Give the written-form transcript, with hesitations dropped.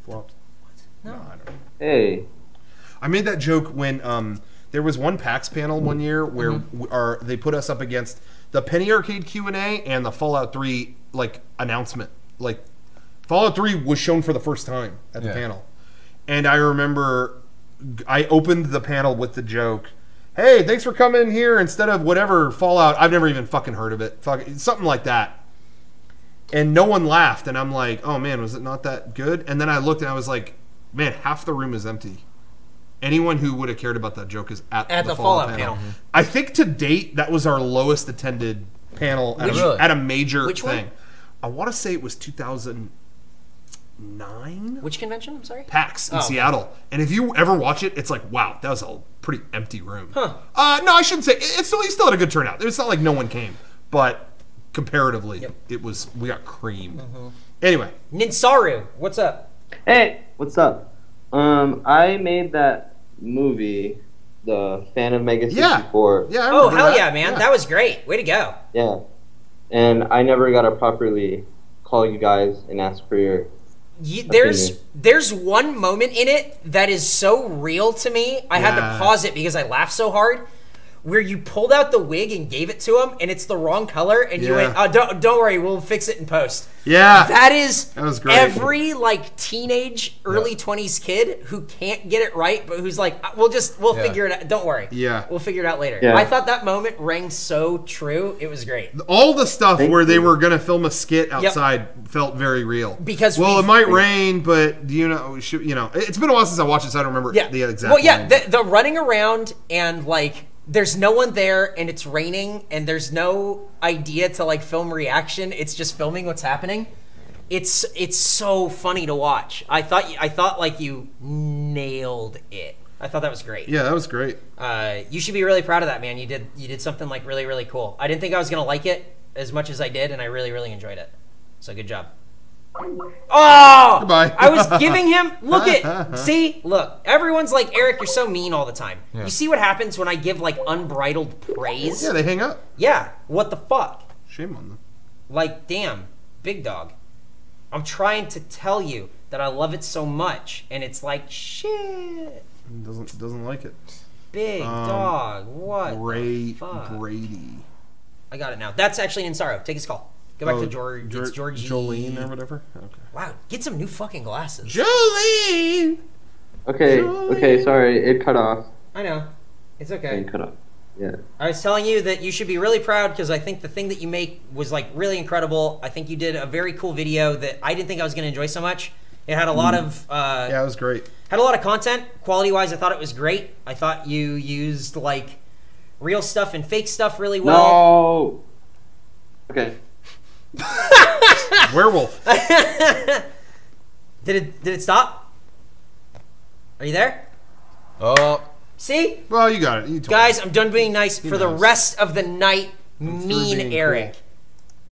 Flopped. No. I don't know. Hey. I made that joke when there was one PAX panel one year where they put us up against the Penny Arcade Q&A and the Fallout 3 like announcement. Like Fallout 3 was shown for the first time at the panel. And I remember I opened the panel with the joke, "Hey, thanks for coming here instead of whatever Fallout. I've never even fucking heard of it. Something like that." And no one laughed, and I'm like, "Oh man, was it not that good?" And then I looked and I was like, "Man, half the room is empty." Anyone who would have cared about that joke is at the Fallout panel. I think to date that was our lowest attended panel at a major Which thing. one? I want to say it was 2009. Which convention? I'm sorry. PAX in Seattle. And if you ever watch it, it's like, wow, that was a pretty empty room. Huh. No, I shouldn't say. It still had a good turnout. It's not like no one came, but comparatively, we got creamed. Anyway, Ninsaru, what's up? Hey, what's up? I made that movie, the Phantom Mega 64. Yeah. I Oh, remember hell that. yeah, man. That was great. Way to go. Yeah. And I never got to properly call you guys and ask for your There's one moment in it that is so real to me. I had to pause it because I laughed so hard. Where you pulled out the wig and gave it to him, and it's the wrong color, and you went, "Oh, don't worry, we'll fix it in post." Yeah, that was great. Every like teenage, early 20s kid who can't get it right, but who's like, "We'll figure it out. Don't worry, we'll figure it out later." Yeah. I thought that moment rang so true. It was great. All the stuff where they were gonna film a skit outside felt very real. Because it might rain, but it's been a while since I watched it, so I don't remember the exact. Well, yeah, the running around and like. There's no one there, and it's raining, and there's no idea to like film reaction. It's just filming what's happening. It's so funny to watch. I thought like you nailed it. I thought that was great. Yeah, that was great. You should be really proud of that, man. You did something like really, really cool. I didn't think I was gonna like it as much as I did, and I really, really enjoyed it. So good job. Oh! Goodbye. I was giving him... Look. Everyone's like, Eric, you're so mean all the time. Yeah. You see what happens when I give, like, unbridled praise? Yeah, they hang up. Yeah. What the fuck? Shame on them. Like, damn. Big dog. I'm trying to tell you that I love it so much, and it's like, shit. Doesn't like it. Big dog. What the fuck? Brady. I got it now. That's actually Ninsaro. Take his call. Go back to George. It's Georgie. Jolene or whatever. Okay. Wow, get some new fucking glasses. Jolene. Okay. Sorry, it cut off. I know. It's okay. It cut off. Yeah. I was telling you that you should be really proud because I think the thing that you make was like really incredible. I think you did a very cool video that I didn't think I was going to enjoy so much. It had a lot of. Yeah, it was great. Had a lot of content. Quality-wise, I thought it was great. I thought you used like real stuff and fake stuff really well. No. Okay. Werewolf. Did it stop? Are you there? Oh. See? Well, you got it. Guys, I'm done being nice for the rest of the night. Mean Eric. Cool.